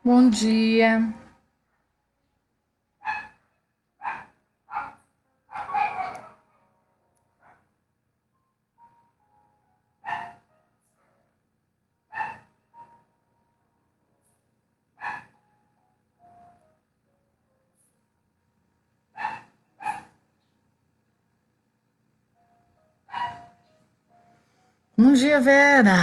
Bom dia. Bom dia, Vera.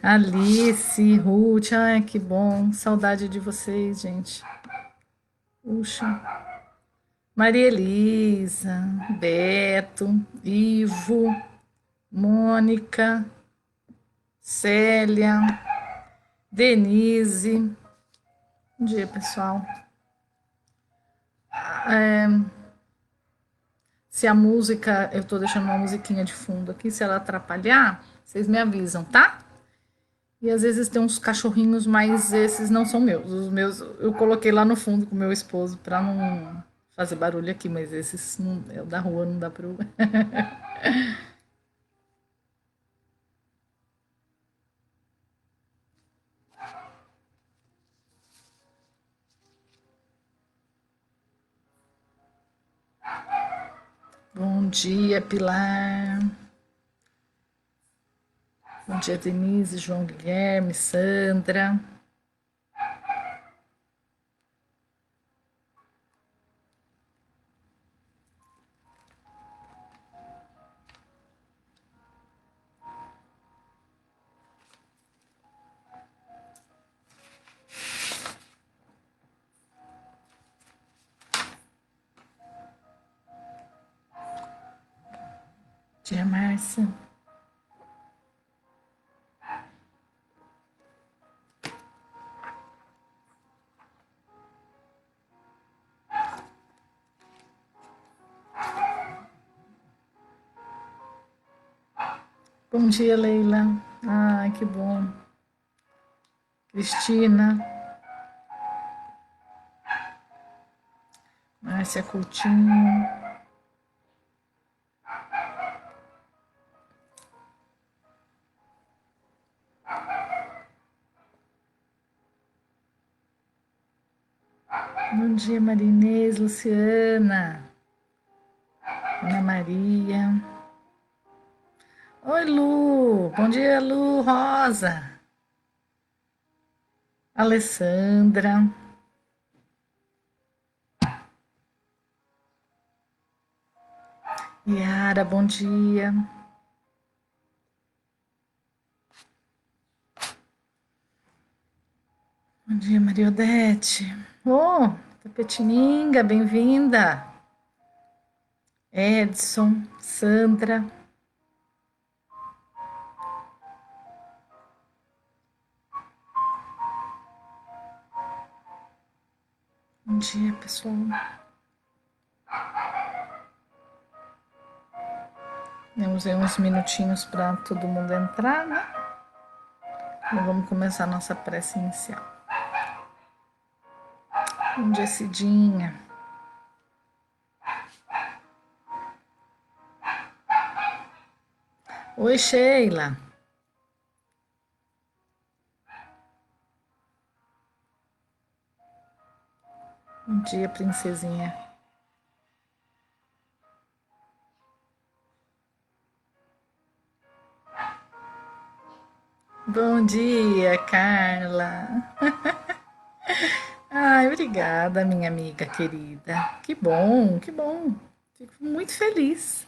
Alice, Ruth, ai que bom. Saudade de vocês, gente. Puxa. Maria Elisa, Beto, Ivo, Mônica, Célia, Denise. Bom dia, pessoal. Se a música, eu tô deixando uma musiquinha de fundo aqui, se ela atrapalhar, vocês me avisam, tá? E às vezes tem uns cachorrinhos, mas esses não são meus. Os meus eu coloquei lá no fundo com o meu esposo para não fazer barulho aqui, mas esses não, é o da rua, não dá para. Bom dia, Pilar. Bom dia, Denise, João Guilherme, Sandra. Bom dia, Márcia. Bom dia, Leila. Ai, que bom. Cristina, Márcia Coutinho. Bom dia, Marinês, Luciana, Ana Maria. Oi, Lu. Bom dia, Lu Rosa. Alessandra. Yara, bom dia. Bom dia, Maria Odete. Ô, Tapetininga, bem-vinda. Edson, Sandra. Bom dia, pessoal. Temos aí uns minutinhos para todo mundo entrar, né? E vamos começar a nossa prece inicial. Bom dia, Cidinha. Oi, Sheila. Bom dia, princesinha. Bom dia, Carla. Ai, obrigada, minha amiga querida. Que bom, que bom. Fico muito feliz.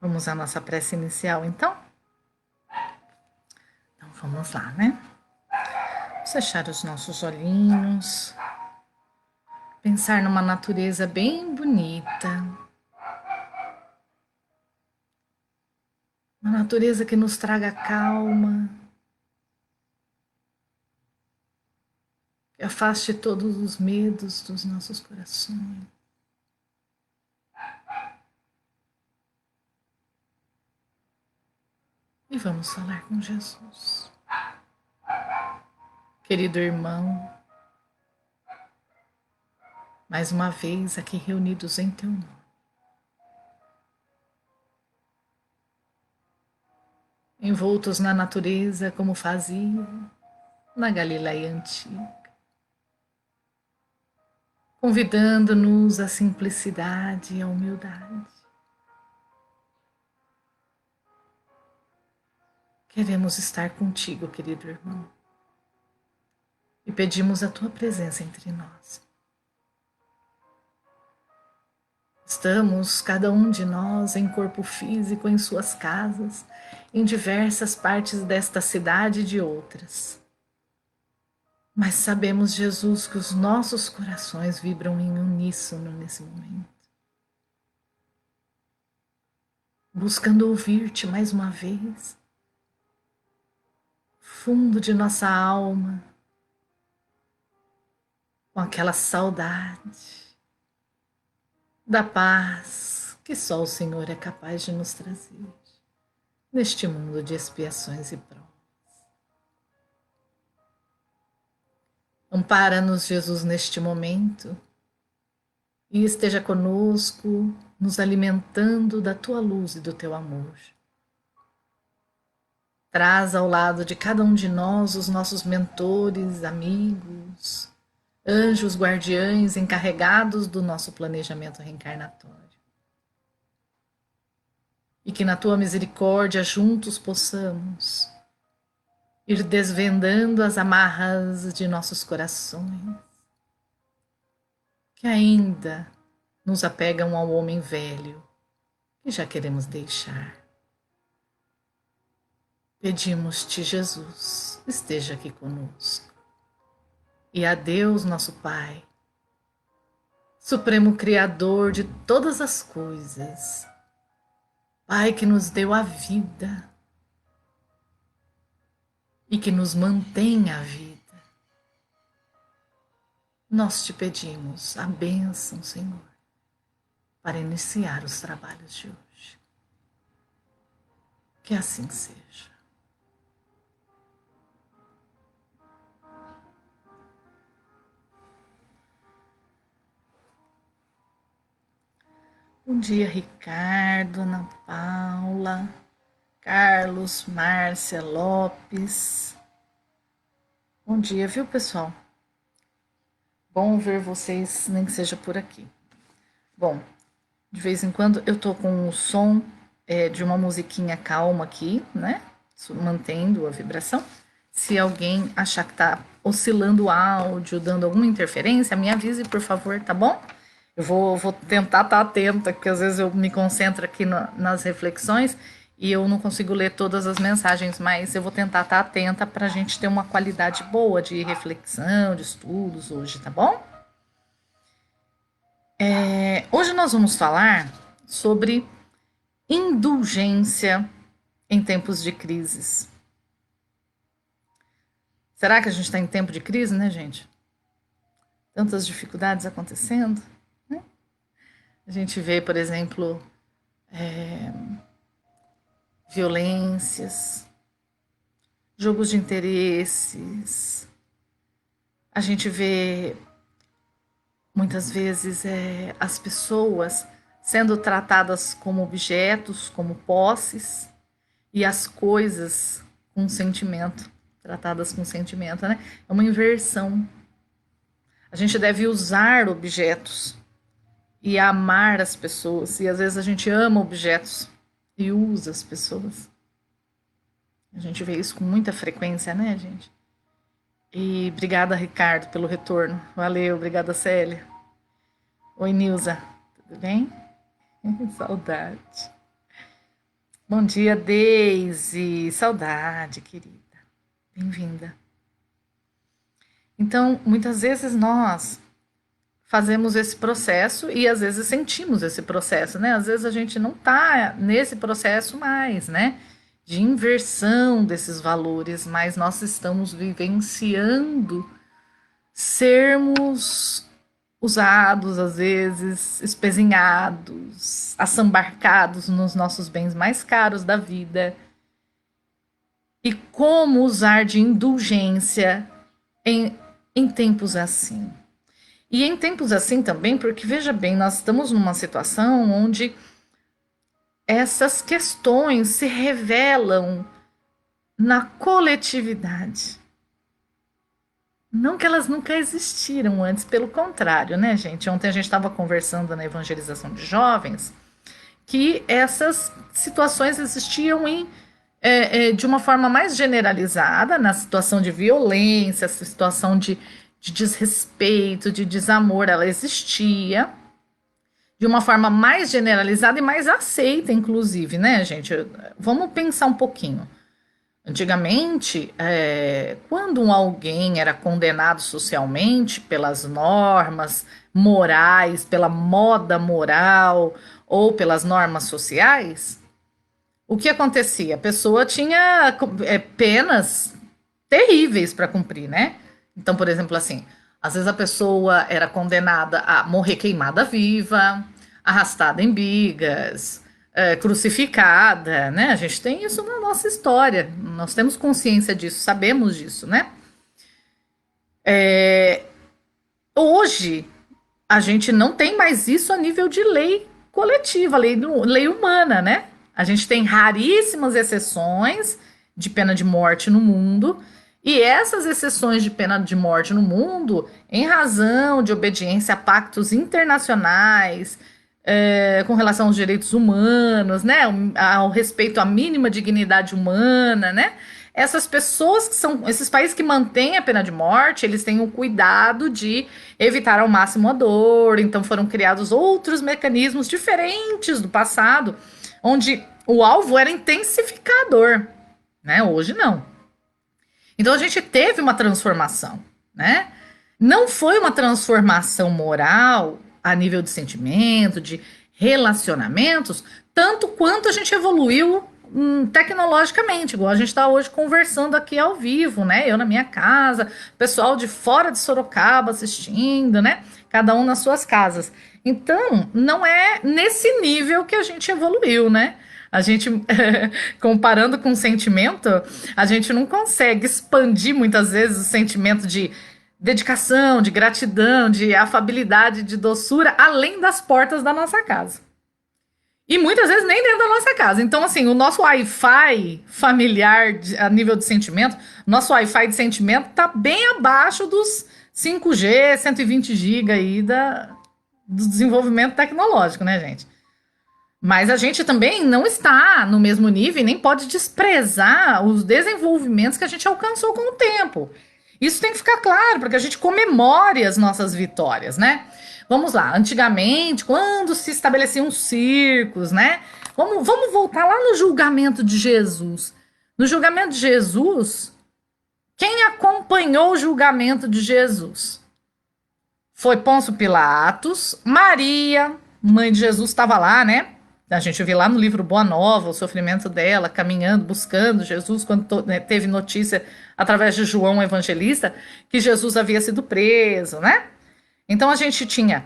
Vamos à nossa prece inicial, então? Então vamos lá, né? Vamos fechar os nossos olhinhos, pensar numa natureza bem bonita, uma natureza que nos traga calma, que afaste todos os medos dos nossos corações. E vamos falar com Jesus. Querido irmão, mais uma vez aqui reunidos em teu nome. Envoltos na natureza como fazia na Galileia antiga, convidando-nos à simplicidade e à humildade. Queremos estar contigo, querido irmão, e pedimos a tua presença entre nós. Estamos, cada um de nós, em corpo físico, em suas casas, em diversas partes desta cidade e de outras. Mas sabemos, Jesus, que os nossos corações vibram em uníssono nesse momento. Buscando ouvir-te mais uma vez, fundo de nossa alma, com aquela saudade da paz que só o Senhor é capaz de nos trazer neste mundo de expiações e provas. Ampara-nos, Jesus, neste momento e esteja conosco, nos alimentando da tua luz e do teu amor. Traz ao lado de cada um de nós os nossos mentores, amigos, anjos guardiães encarregados do nosso planejamento reencarnatório. E que na tua misericórdia juntos possamos ir desvendando as amarras de nossos corações, que ainda nos apegam ao homem velho, que já queremos deixar. Pedimos-te, Jesus, esteja aqui conosco. E a Deus, nosso Pai, Supremo Criador de todas as coisas, Pai que nos deu a vida e que nos mantém a vida, nós te pedimos a bênção, Senhor, para iniciar os trabalhos de hoje. Que assim seja. Bom dia, Ricardo, Ana Paula, Carlos, Márcia, Lopes. Bom dia, viu, pessoal? Bom ver vocês, nem que seja por aqui. Bom, de vez em quando eu tô com o som de uma musiquinha calma aqui, né? Mantendo a vibração. Se alguém achar que tá oscilando o áudio, dando alguma interferência, me avise, por favor, tá bom? Eu vou tentar estar atenta, porque às vezes eu me concentro aqui nas reflexões e eu não consigo ler todas as mensagens, mas eu vou tentar estar atenta para a gente ter uma qualidade boa de reflexão, de estudos hoje, tá bom? Hoje nós vamos falar sobre indulgência em tempos de crises. Será que a gente está em tempo de crise, né, gente? Tantas dificuldades acontecendo, né? A gente vê, por exemplo, violências, jogos de interesses. A gente vê muitas vezes as pessoas sendo tratadas como objetos, como posses, e as coisas com sentimento, tratadas com sentimento, né? É uma inversão. A gente deve usar objetos e amar as pessoas, e às vezes a gente ama objetos e usa as pessoas. A gente vê isso com muita frequência, né, gente? E obrigada, Ricardo, pelo retorno. Valeu, obrigada, Célia. Oi, Nilza. Tudo bem? Saudade. Bom dia, Deise. Saudade, querida. Bem-vinda. Então, muitas vezes nós fazemos esse processo e às vezes sentimos esse processo, né? Às vezes a gente não tá nesse processo mais, né? De inversão desses valores, mas nós estamos vivenciando sermos usados, às vezes, espezinhados, assambarcados nos nossos bens mais caros da vida. E como usar de indulgência em tempos assim. E em tempos assim também, porque veja bem, nós estamos numa situação onde essas questões se revelam na coletividade. Não que elas nunca existiram antes, pelo contrário, né, gente? Ontem a gente estava conversando na evangelização de jovens que essas situações existiam de uma forma mais generalizada, na situação de violência, essa situação de desrespeito, de desamor, ela existia de uma forma mais generalizada e mais aceita, inclusive, né, gente? Vamos pensar um pouquinho. Antigamente, quando alguém era condenado socialmente pelas normas morais, pela moda moral ou pelas normas sociais, o que acontecia? A pessoa tinha penas terríveis para cumprir, né? Então, por exemplo, assim, às vezes a pessoa era condenada a morrer queimada viva, arrastada em bigas, crucificada, né? A gente tem isso na nossa história, nós temos consciência disso, sabemos disso, né? Hoje, a gente não tem mais isso a nível de lei coletiva, lei humana, né? A gente tem raríssimas exceções de pena de morte no mundo, e essas exceções de pena de morte no mundo, em razão de obediência a pactos internacionais, com relação aos direitos humanos, né, ao respeito à mínima dignidade humana, né, essas pessoas que são, esses países que mantêm a pena de morte, eles têm o cuidado de evitar ao máximo a dor, então foram criados outros mecanismos diferentes do passado, onde o alvo era intensificar a dor, né, hoje não. Então a gente teve uma transformação, né, não foi uma transformação moral a nível de sentimento, de relacionamentos, tanto quanto a gente evoluiu tecnologicamente, igual a gente está hoje conversando aqui ao vivo, né? Eu na minha casa, pessoal de fora de Sorocaba assistindo, né? Cada um nas suas casas. Então, não é nesse nível que a gente evoluiu, né? A gente, comparando com o sentimento, a gente não consegue expandir muitas vezes o sentimento de dedicação, de gratidão, de afabilidade, de doçura, além das portas da nossa casa. E muitas vezes nem dentro da nossa casa. Então, assim, o nosso Wi-Fi familiar a nível de sentimento, nosso Wi-Fi de sentimento tá bem abaixo dos 5G, 120 GB aí do desenvolvimento tecnológico, né, gente? Mas a gente também não está no mesmo nível e nem pode desprezar os desenvolvimentos que a gente alcançou com o tempo. Isso tem que ficar claro, porque a gente comemore as nossas vitórias, né? Vamos lá, antigamente, quando se estabeleciam circos, né? Vamos voltar lá no julgamento de Jesus. No julgamento de Jesus, quem acompanhou o julgamento de Jesus? Foi Pôncio Pilatos, Maria, mãe de Jesus, estava lá, né? A gente vê lá no livro Boa Nova o sofrimento dela, caminhando, buscando Jesus, quando teve notícia através de João Evangelista que Jesus havia sido preso, né? Então a gente tinha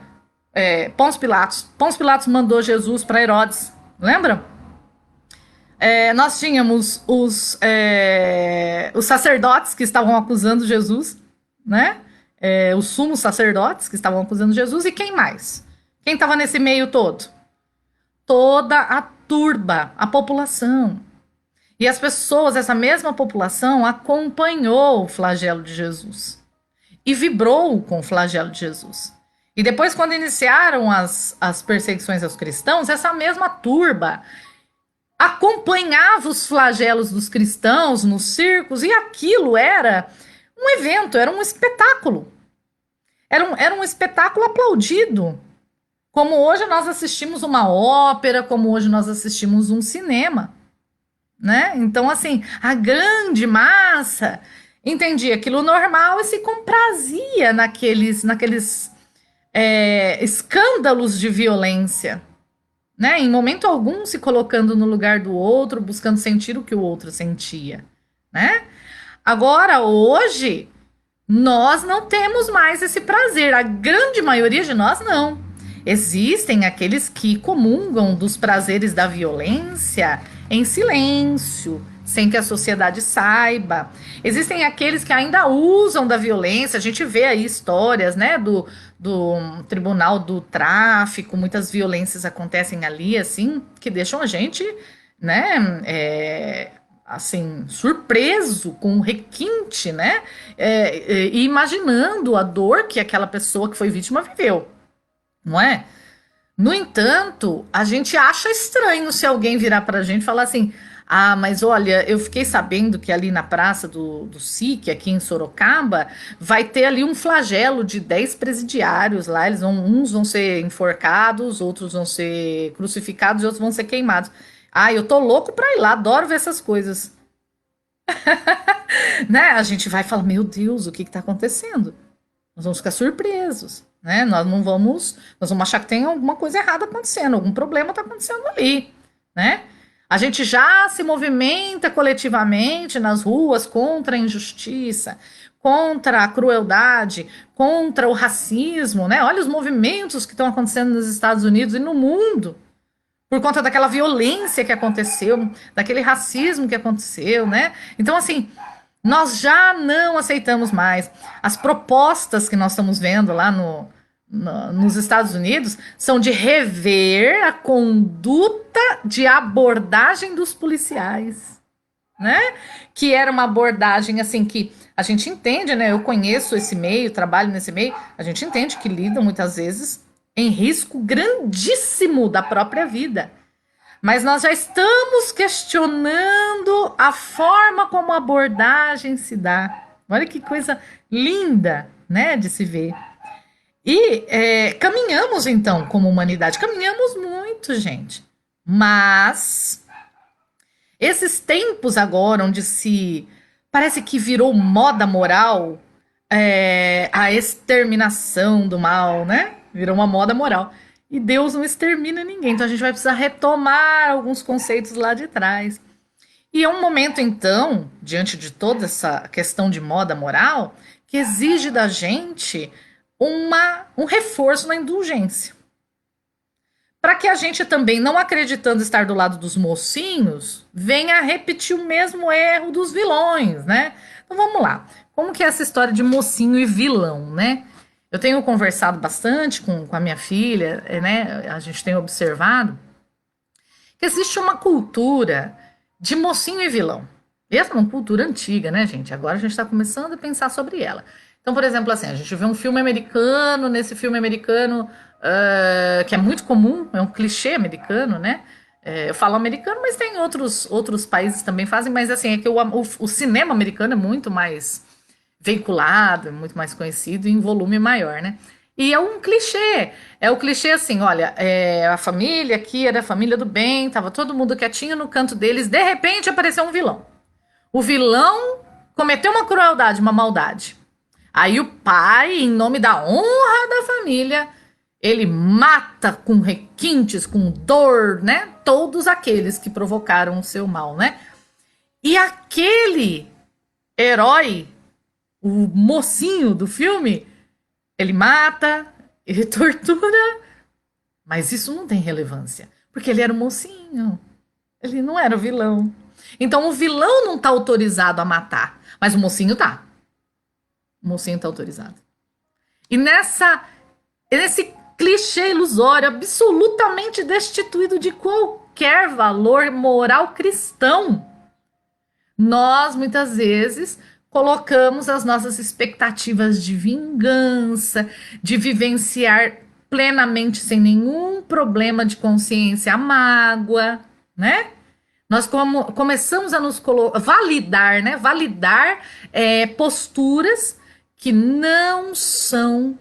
Pôncio Pilatos. Pôncio Pilatos mandou Jesus para Herodes, lembram? Nós tínhamos os sacerdotes que estavam acusando Jesus, né? Os sumos sacerdotes que estavam acusando Jesus, e quem mais? Quem estava nesse meio todo? Toda a turba, a população. E as pessoas, essa mesma população, acompanhou o flagelo de Jesus e vibrou com o flagelo de Jesus. E depois, quando iniciaram as perseguições aos cristãos, essa mesma turba acompanhava os flagelos dos cristãos nos circos, e aquilo era um evento, era um espetáculo. Era um espetáculo aplaudido. Como hoje nós assistimos uma ópera, como hoje nós assistimos um cinema, né? Então, assim, a grande massa entendia aquilo normal e se comprazia naqueles escândalos de violência, né? Em momento algum se colocando no lugar do outro, buscando sentir o que o outro sentia, né? Agora, hoje, nós não temos mais esse prazer, a grande maioria de nós não. Existem aqueles que comungam dos prazeres da violência em silêncio, sem que a sociedade saiba. Existem aqueles que ainda usam da violência. A gente vê aí histórias, né, do Tribunal do Tráfico, muitas violências acontecem ali, assim, que deixam a gente, né, assim, surpreso com o requinte, né, e imaginando a dor que aquela pessoa que foi vítima viveu, não é? No entanto, a gente acha estranho se alguém virar para a gente e falar assim: ah, mas olha, eu fiquei sabendo que ali na praça do SIC, aqui em Sorocaba, vai ter ali um flagelo de 10 presidiários lá. Uns vão ser enforcados, outros vão ser crucificados e outros vão ser queimados. Ah, eu tô louco para ir lá, adoro ver essas coisas. Né? A gente vai falar: meu Deus, o que está acontecendo? Nós vamos ficar surpresos, né? Nós vamos achar que tem alguma coisa errada acontecendo, algum problema está acontecendo ali, né? A gente já se movimenta coletivamente nas ruas contra a injustiça, contra a crueldade, contra o racismo, né? Olha os movimentos que estão acontecendo nos Estados Unidos e no mundo por conta daquela violência que aconteceu, daquele racismo que aconteceu, né? Então, assim, nós já não aceitamos mais. As propostas que nós estamos vendo lá nos Estados Unidos são de rever a conduta de abordagem dos policiais, né? Que era uma abordagem assim que a gente entende, né? Eu conheço esse meio, trabalho nesse meio, a gente entende que lidam muitas vezes em risco grandíssimo da própria vida. Mas nós já estamos questionando a forma como a abordagem se dá. Olha que coisa linda, né, de se ver. E caminhamos então como humanidade, caminhamos muito, gente. Mas esses tempos agora, onde se parece que virou moda moral, a exterminação do mal, né? Virou uma moda moral. E Deus não extermina ninguém. Então a gente vai precisar retomar alguns conceitos lá de trás. E é um momento, então, diante de toda essa questão de moda moral, que exige da gente um reforço na indulgência. Para que a gente também, não acreditando estar do lado dos mocinhos, venha a repetir o mesmo erro dos vilões, né? Então vamos lá. Como que é essa história de mocinho e vilão, né? Eu tenho conversado bastante com a minha filha, né? A gente tem observado que existe uma cultura de mocinho e vilão. E essa é uma cultura antiga, né, gente? Agora a gente está começando a pensar sobre ela. Então, por exemplo, assim, a gente vê um filme americano, nesse filme americano, que é muito comum, é um clichê americano, né? Eu falo americano, mas tem outros países também fazem, mas assim, é que o cinema americano é muito mais veiculado, é muito mais conhecido e em volume maior, né? E é um clichê. É o clichê assim, olha, a família aqui era a família do bem, tava todo mundo quietinho no canto deles, de repente apareceu um vilão. O vilão cometeu uma crueldade, uma maldade. Aí o pai, em nome da honra da família, ele mata com requintes, com dor, né? Todos aqueles que provocaram o seu mal, né? E aquele herói, o mocinho do filme, ele mata, ele tortura, mas isso não tem relevância, porque ele era o mocinho, ele não era o vilão. Então o vilão não está autorizado a matar, mas o mocinho tá. O mocinho está autorizado. E nesse clichê ilusório, absolutamente destituído de qualquer valor moral cristão, nós muitas vezes colocamos as nossas expectativas de vingança, de vivenciar plenamente sem nenhum problema de consciência a mágoa, né? Nós começamos a nos validar, né? Validar posturas que não são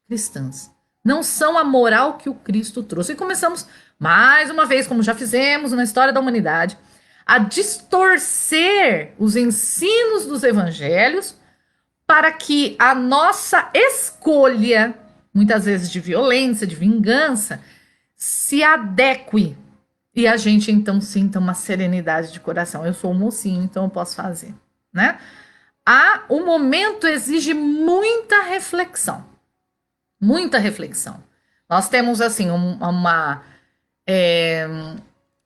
cristãs. Não são a moral que o Cristo trouxe. E começamos, mais uma vez, como já fizemos na história da humanidade, a distorcer os ensinos dos evangelhos para que a nossa escolha, muitas vezes de violência, de vingança, se adeque e a gente então sinta uma serenidade de coração. Eu sou um mocinho, então eu posso fazer, né? O momento exige muita reflexão. Muita reflexão. Nós temos, assim,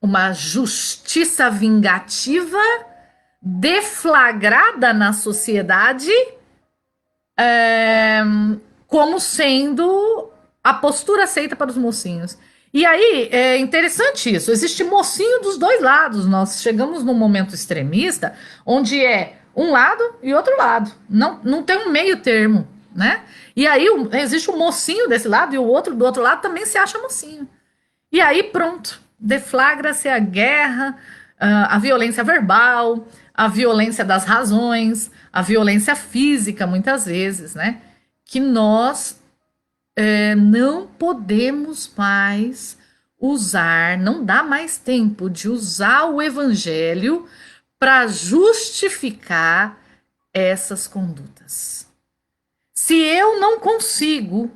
uma justiça vingativa deflagrada na sociedade, é, como sendo a postura aceita para os mocinhos. E aí é interessante isso. Existe mocinho dos dois lados. Nós chegamos num momento extremista onde é um lado e outro lado. Não tem um meio termo, né? E aí existe um mocinho desse lado e o outro do outro lado também se acha mocinho. E aí pronto, deflagra-se a guerra, a violência verbal, a violência das razões, a violência física, muitas vezes, né? Que nós não podemos mais usar, não dá mais tempo de usar o evangelho para justificar essas condutas. Se eu não consigo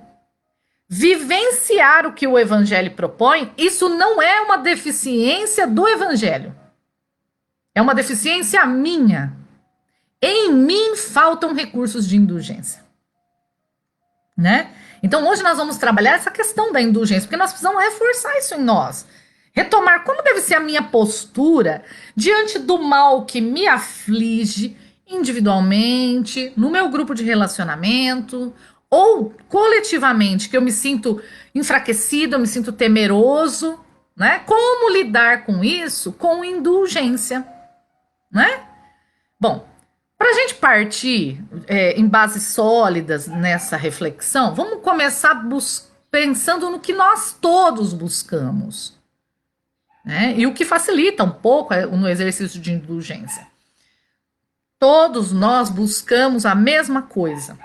vivenciar o que o evangelho propõe, isso não é uma deficiência do evangelho. É uma deficiência minha. Em mim faltam recursos de indulgência, né? Então hoje nós vamos trabalhar essa questão da indulgência, porque nós precisamos reforçar isso em nós. Retomar como deve ser a minha postura diante do mal que me aflige individualmente, no meu grupo de relacionamento, ou coletivamente, que eu me sinto enfraquecido, eu me sinto temeroso, né? Como lidar com isso? Com indulgência, né? Bom, para a gente partir em bases sólidas nessa reflexão, vamos começar pensando no que nós todos buscamos, né? E o que facilita um pouco no exercício de indulgência. Todos nós buscamos a mesma coisa.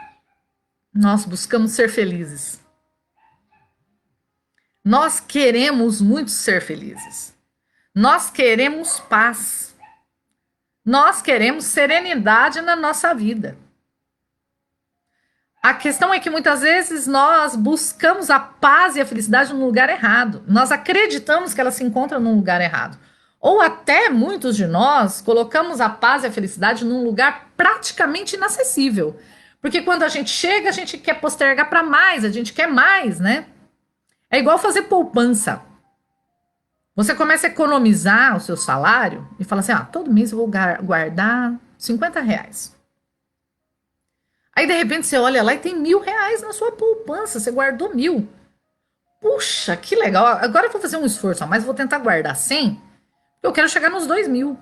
Nós buscamos ser felizes. Nós queremos muito ser felizes. Nós queremos paz. Nós queremos serenidade na nossa vida. A questão é que muitas vezes nós buscamos a paz e a felicidade no lugar errado. Nós acreditamos que ela se encontra num lugar errado. Ou até muitos de nós colocamos a paz e a felicidade num lugar praticamente inacessível. Porque quando a gente chega, a gente quer postergar para mais, a gente quer mais, né? É igual fazer poupança. Você começa a economizar o seu salário e fala assim, todo mês eu vou guardar R$ 50. Aí, de repente, você olha lá e tem R$ 1.000 na sua poupança, você guardou 1.000. Puxa, que legal. Agora eu vou fazer um esforço a mais, vou tentar guardar 100, porque eu quero chegar nos 2.000.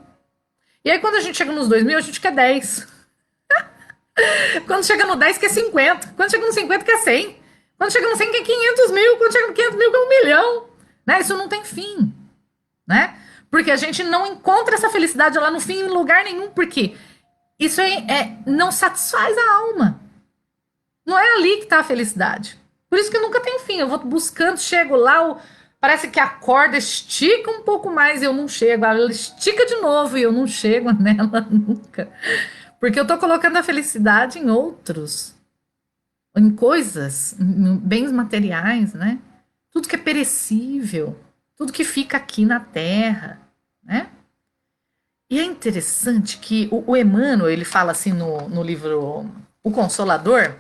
E aí, quando a gente chega nos 2.000, a gente quer 10. Quando chega no 10, quer 50. Quando chega no 50, quer 100. Quando chega no 100, quer 500 mil. Quando chega no 500 mil, quer 1.000.000. Né? Isso não tem fim, né? Porque a gente não encontra essa felicidade lá no fim em lugar nenhum, porque isso não satisfaz a alma. Não é ali que está a felicidade. Por isso que nunca tem fim. Eu vou buscando, chego lá, parece que a corda estica um pouco mais e eu não chego. Ela estica de novo e eu não chego nela nunca. Porque eu estou colocando a felicidade em outros, em coisas, em bens materiais, né? Tudo que é perecível, tudo que fica aqui na terra, né? E é interessante que o Emmanuel, ele fala assim no livro O Consolador,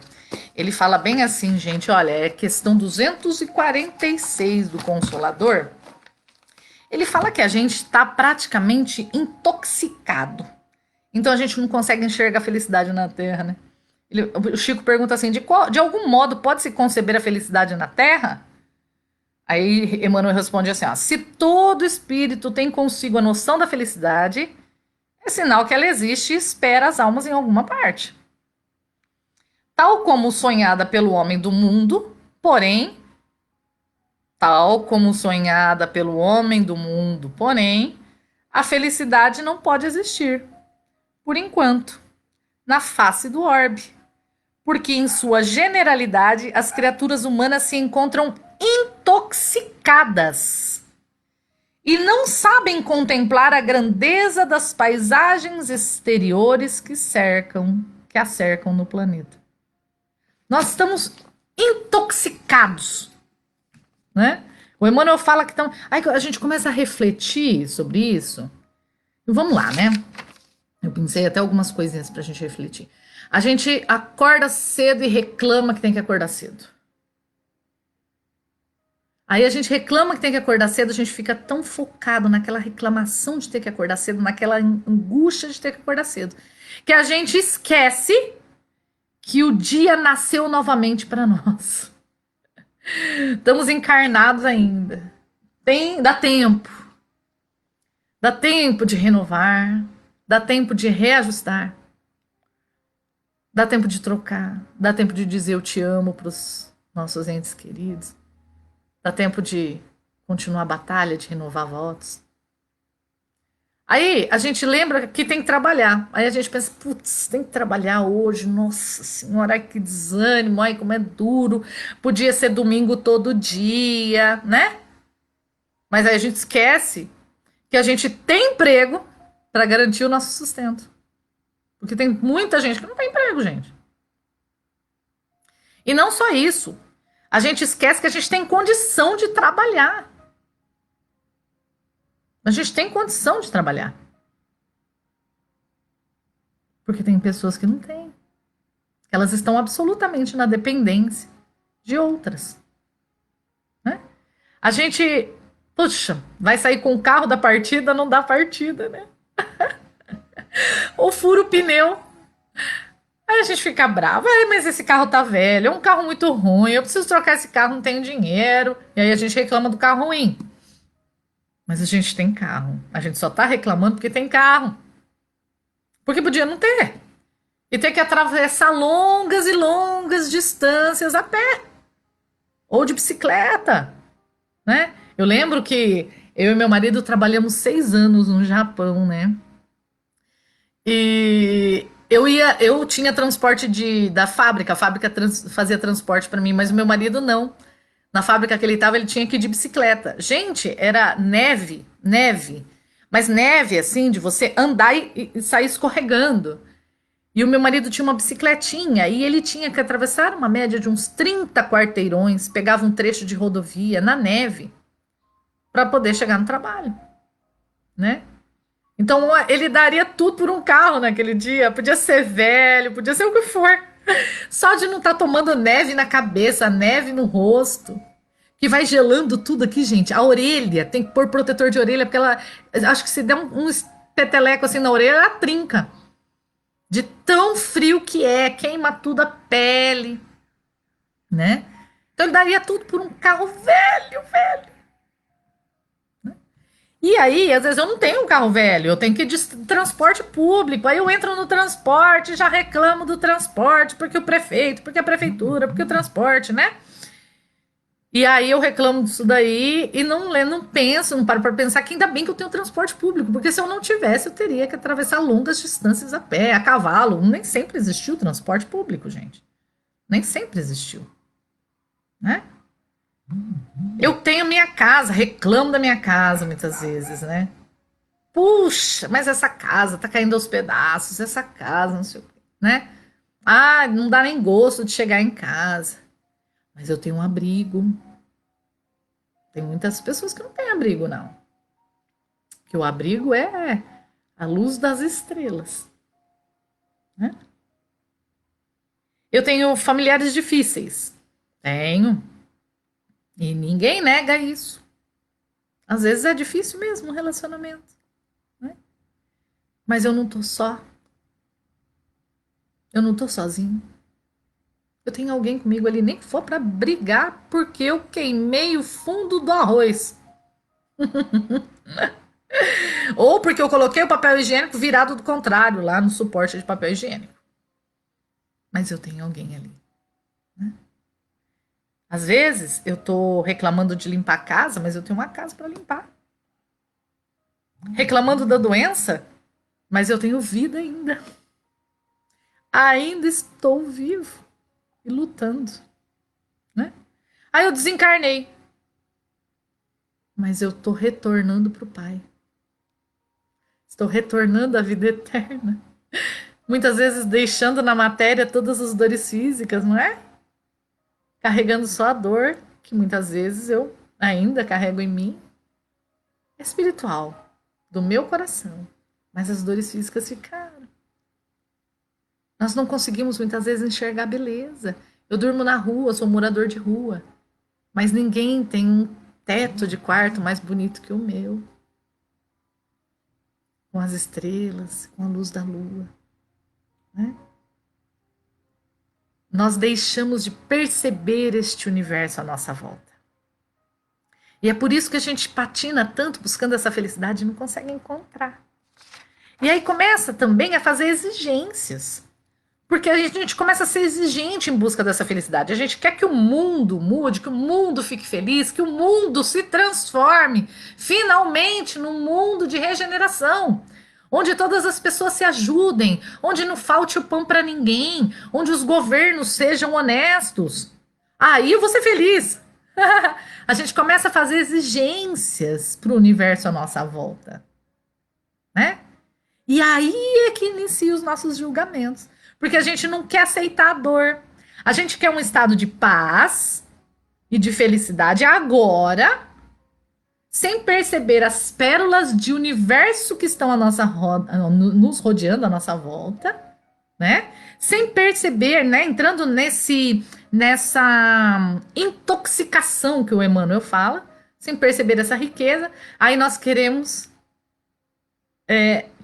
ele fala bem assim, gente, olha, é questão 246 do Consolador, ele fala que a gente está praticamente intoxicado. Então a gente não consegue enxergar a felicidade na Terra, né? O Chico pergunta assim, de algum modo pode-se conceber a felicidade na Terra? Aí Emmanuel responde assim, se todo espírito tem consigo a noção da felicidade, é sinal que ela existe e espera as almas em alguma parte. Tal como sonhada pelo homem do mundo, porém, a felicidade não pode existir, por enquanto, na face do orbe, porque em sua generalidade as criaturas humanas se encontram intoxicadas e não sabem contemplar a grandeza das paisagens exteriores que a cercam no planeta. Nós estamos intoxicados, né? O Emmanuel fala que aí a gente começa a refletir sobre isso. E vamos lá, né? Eu pensei até algumas coisinhas pra gente refletir. A gente acorda cedo e reclama que tem que acordar cedo. Aí a gente reclama que tem que acordar cedo, a gente fica tão focado naquela reclamação de ter que acordar cedo, naquela angústia de ter que acordar cedo, que a gente esquece que o dia nasceu novamente para nós. Estamos encarnados ainda. Dá tempo. Dá tempo de renovar, dá tempo de reajustar, dá tempo de trocar, dá tempo de dizer eu te amo para os nossos entes queridos, dá tempo de continuar a batalha, de renovar votos. Aí a gente lembra que tem que trabalhar. Aí a gente pensa, putz, tem que trabalhar hoje, nossa senhora, ai, que desânimo, ai, como é duro. Podia ser domingo todo dia, né? Mas aí a gente esquece que a gente tem emprego para garantir o nosso sustento. Porque tem muita gente que não tem emprego, gente. E não só isso. A gente esquece que a gente tem condição de trabalhar. A gente tem condição de trabalhar. Porque tem pessoas que não têm. Elas estão absolutamente na dependência de outras. Né? A gente, puxa, vai sair com o carro da partida, não dá partida, né? Ou fura o pneu. Aí a gente fica bravo, mas esse carro tá velho, é um carro muito ruim, eu preciso trocar esse carro, não tenho dinheiro. E aí a gente reclama do carro ruim. Mas a gente tem carro. A gente só tá reclamando porque tem carro. Porque podia não ter. E ter que atravessar longas e longas distâncias a pé. Ou de bicicleta, né? Eu lembro que eu e meu marido trabalhamos 6 anos no Japão, né? E eu tinha transporte da fábrica, fazia transporte para mim, mas o meu marido não. Na fábrica que ele estava, ele tinha que ir de bicicleta. Gente, era neve, neve. Mas neve, assim, de você andar e sair escorregando. E o meu marido tinha uma bicicletinha e ele tinha que atravessar uma média de uns 30 quarteirões, pegava um trecho de rodovia na neve para poder chegar no trabalho, né? Então ele daria tudo por um carro naquele dia. Podia ser velho, podia ser o que for. Só de não estar tomando neve na cabeça, neve no rosto, que vai gelando tudo aqui, gente. A orelha, tem que pôr protetor de orelha, porque ela. Acho que se der um peteleco assim na orelha, ela trinca. De tão frio que é, queima tudo a pele, né? Então ele daria tudo por um carro velho, velho. E aí, às vezes eu não tenho um carro velho, eu tenho que ir de transporte público. Aí eu entro no transporte, já reclamo do transporte, porque o prefeito, porque a prefeitura, porque o transporte, né? E aí eu reclamo disso daí e não penso, não paro para pensar que ainda bem que eu tenho transporte público, porque se eu não tivesse, eu teria que atravessar longas distâncias a pé, a cavalo. Nem sempre existiu transporte público, gente. Nem sempre existiu, né? Eu tenho minha casa, reclamo da minha casa muitas vezes, né? Puxa, mas essa casa tá caindo aos pedaços, essa casa, não sei o quê, né? Ah, não dá nem gosto de chegar em casa. Mas eu tenho um abrigo. Tem muitas pessoas que não têm abrigo, não. Que o abrigo é a luz das estrelas, né? Eu tenho familiares difíceis. Tenho. E ninguém nega isso. Às vezes é difícil mesmo o relacionamento, né? Mas eu não tô só. Eu não tô sozinho. Eu tenho alguém comigo ali, nem que for para brigar porque eu queimei o fundo do arroz. Ou porque eu coloquei o papel higiênico virado do contrário lá no suporte de papel higiênico. Mas eu tenho alguém ali. Né? Às vezes eu tô reclamando de limpar a casa, mas eu tenho uma casa para limpar. Reclamando da doença, mas eu tenho vida ainda. Ainda estou vivo e lutando, né? Aí eu desencarnei, mas eu estou retornando para o Pai. Estou retornando à vida eterna. Muitas vezes deixando na matéria todas as dores físicas, não é? Carregando só a dor, que muitas vezes eu ainda carrego em mim, espiritual, do meu coração. Mas as dores físicas ficaram. Nós não conseguimos muitas vezes enxergar beleza. Eu durmo na rua, sou morador de rua. mas ninguém tem um teto de quarto mais bonito que o meu, com as estrelas, com a luz da lua, né? Nós deixamos de perceber este universo à nossa volta. E é por isso que a gente patina tanto buscando essa felicidade e não consegue encontrar. E aí começa também a fazer exigências. Porque a gente começa a ser exigente em busca dessa felicidade. A gente quer que o mundo mude, que o mundo fique feliz, que o mundo se transforme finalmente num mundo de regeneração, onde todas as pessoas se ajudem, onde não falte o pão para ninguém, onde os governos sejam honestos. Aí eu vou ser feliz. A gente começa a fazer exigências para o universo à nossa volta, né? E aí é que inicia os nossos julgamentos. Porque a gente não quer aceitar a dor. A gente quer um estado de paz e de felicidade agora, sem perceber as pérolas de universo que estão à nossa nos rodeando à nossa volta, né? Sem perceber, né? Entrando nessa intoxicação que o Emmanuel fala, sem perceber essa riqueza, aí nós queremos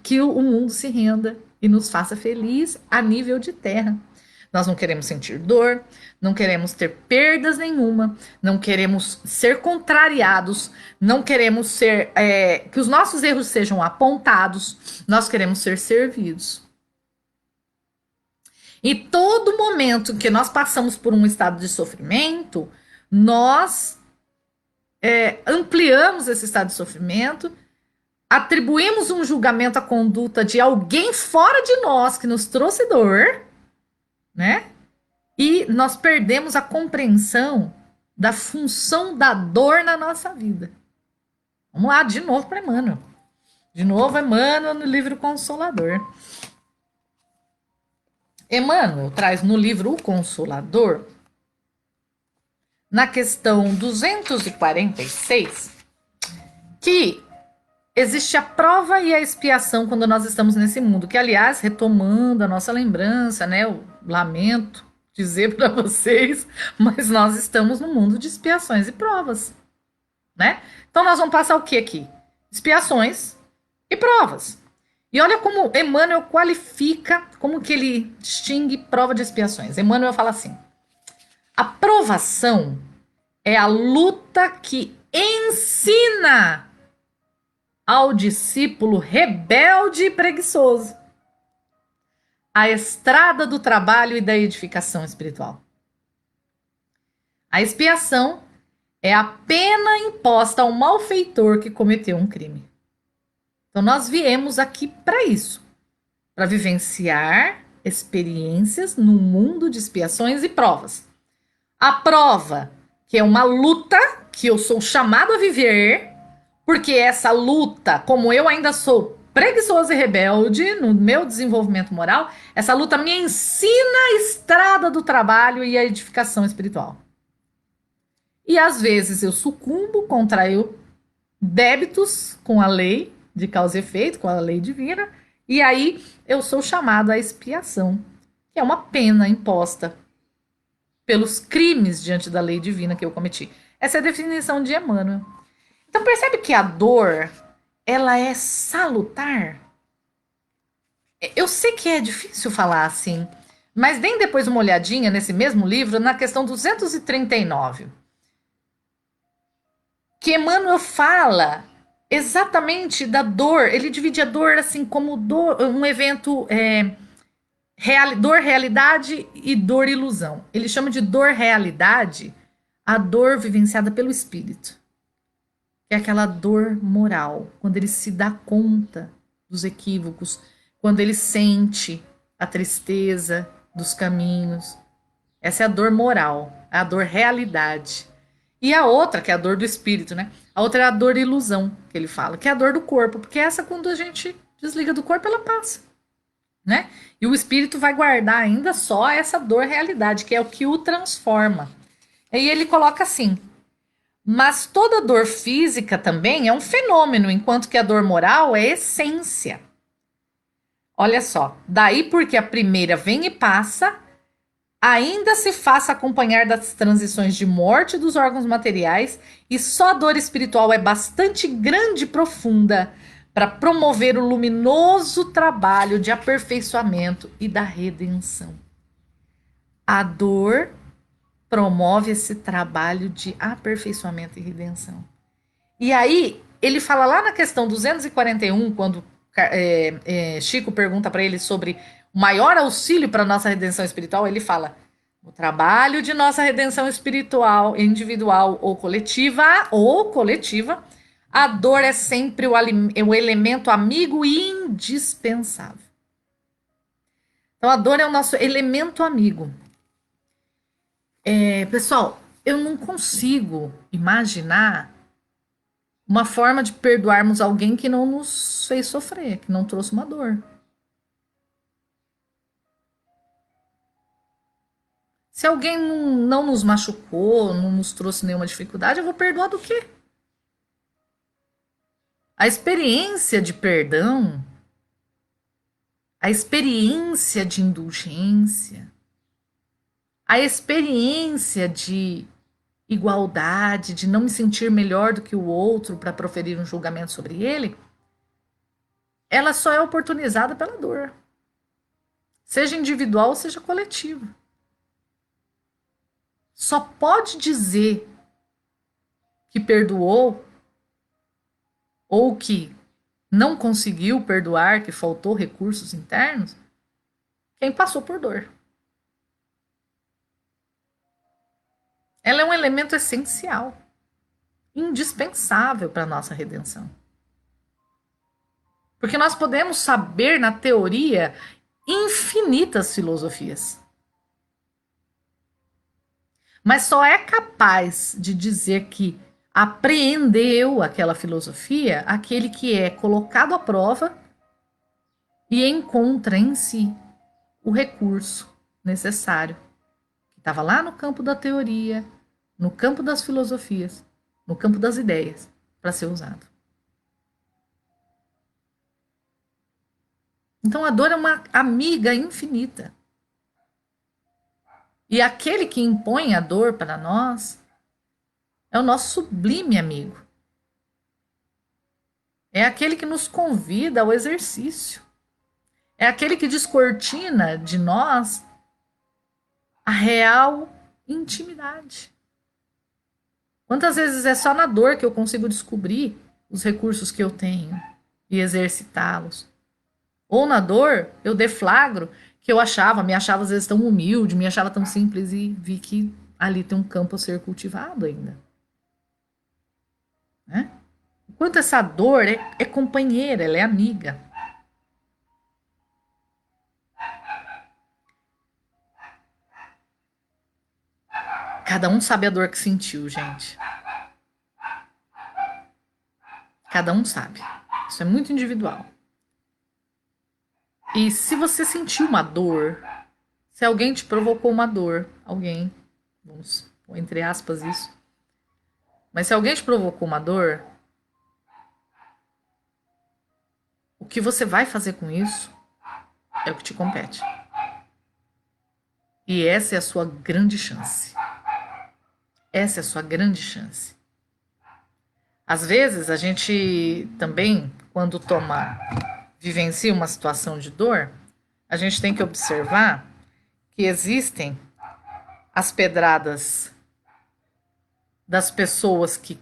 que o mundo se renda e nos faça feliz a nível de terra. Nós não queremos sentir dor, não queremos ter perdas nenhuma, não queremos ser contrariados, não queremos ser que os nossos erros sejam apontados, nós queremos ser servidos. E todo momento que nós passamos por um estado de sofrimento, nós ampliamos esse estado de sofrimento, atribuímos um julgamento à conduta de alguém fora de nós que nos trouxe dor, né? E nós perdemos a compreensão da função da dor na nossa vida. Vamos lá, de novo para Emmanuel. De novo, Emmanuel no livro Consolador. Emmanuel traz no livro O Consolador, na questão 246, que existe a prova e a expiação quando nós estamos nesse mundo, que, aliás, retomando a nossa lembrança, né, eu lamento dizer para vocês, mas nós estamos no mundo de expiações e provas, né? Então nós vamos passar o que aqui? Expiações e provas. E olha como Emmanuel qualifica, como que ele distingue prova de expiações. Emmanuel fala assim: a provação é a luta que ensina ao discípulo rebelde e preguiçoso a estrada do trabalho e da edificação espiritual. A expiação é a pena imposta ao malfeitor que cometeu um crime. Então nós viemos aqui para isso, para vivenciar experiências no mundo de expiações e provas. A prova, que é uma luta que eu sou chamado a viver, porque essa luta, como eu ainda sou preguiçoso e rebelde no meu desenvolvimento moral, essa luta me ensina a estrada do trabalho e a edificação espiritual. E às vezes eu sucumbo, contraio débitos com a lei de causa e efeito, com a lei divina, e aí eu sou chamado à expiação, que é uma pena imposta pelos crimes diante da lei divina que eu cometi. Essa é a definição de Emmanuel. Então percebe que a dor, ela é salutar? Eu sei que é difícil falar assim, mas deem depois uma olhadinha nesse mesmo livro, na questão 239. Que Emmanuel fala exatamente da dor. Ele divide a dor assim como dor, um evento dor realidade e dor ilusão. Ele chama de dor realidade a dor vivenciada pelo espírito. É aquela dor moral, quando ele se dá conta dos equívocos, quando ele sente a tristeza dos caminhos. Essa é a dor moral, a dor realidade. E a outra, que é a dor do espírito, né? A outra é a dor ilusão, que ele fala, que é a dor do corpo, porque essa, quando a gente desliga do corpo, ela passa, né? E o espírito vai guardar ainda só essa dor realidade, que é o que o transforma. E ele coloca assim: mas toda dor física também é um fenômeno, enquanto que a dor moral é essência. Olha só, daí porque a primeira vem e passa, ainda se faça acompanhar das transições de morte dos órgãos materiais, e só a dor espiritual é bastante grande e profunda para promover o luminoso trabalho de aperfeiçoamento e da redenção. A dor promove esse trabalho de aperfeiçoamento e redenção. E aí, ele fala lá na questão 241, quando Chico pergunta para ele sobre o maior auxílio para a nossa redenção espiritual, ele fala: o trabalho de nossa redenção espiritual, individual ou coletiva, a dor é sempre o elemento amigo e indispensável. Então, a dor é o nosso elemento amigo. Pessoal, eu não consigo imaginar uma forma de perdoarmos alguém que não nos fez sofrer, que não trouxe uma dor. Se alguém não nos machucou, não nos trouxe nenhuma dificuldade, eu vou perdoar do quê? A experiência de perdão, a experiência de indulgência, a experiência de igualdade, de não me sentir melhor do que o outro para proferir um julgamento sobre ele, ela só é oportunizada pela dor, seja individual ou seja coletiva. Só pode dizer que perdoou ou que não conseguiu perdoar, que faltou recursos internos, quem passou por dor. Ela é um elemento essencial, indispensável para a nossa redenção. Porque nós podemos saber, na teoria, infinitas filosofias. Mas só é capaz de dizer que apreendeu aquela filosofia aquele que é colocado à prova e encontra em si o recurso necessário, que estava lá no campo da teoria, no campo das filosofias, no campo das ideias, para ser usado. Então a dor é uma amiga infinita. E aquele que impõe a dor para nós é o nosso sublime amigo. É aquele que nos convida ao exercício. É aquele que descortina de nós a real intimidade. Quantas vezes é só na dor que eu consigo descobrir os recursos que eu tenho e exercitá-los? Ou na dor eu deflagro que me achava às vezes tão humilde, me achava tão simples e vi que ali tem um campo a ser cultivado ainda. Né? Enquanto essa dor é companheira, ela é amiga. Cada um sabe a dor que sentiu, gente. Cada um sabe. Isso é muito individual. E se você sentiu uma dor, se alguém te provocou uma dor, vamos pôr entre aspas isso, mas se alguém te provocou uma dor, o que você vai fazer com isso é o que te compete. E essa é a sua grande chance. Essa é a sua grande chance. Às vezes, a gente também, quando vivencia uma situação de dor, a gente tem que observar que existem as pedradas das pessoas que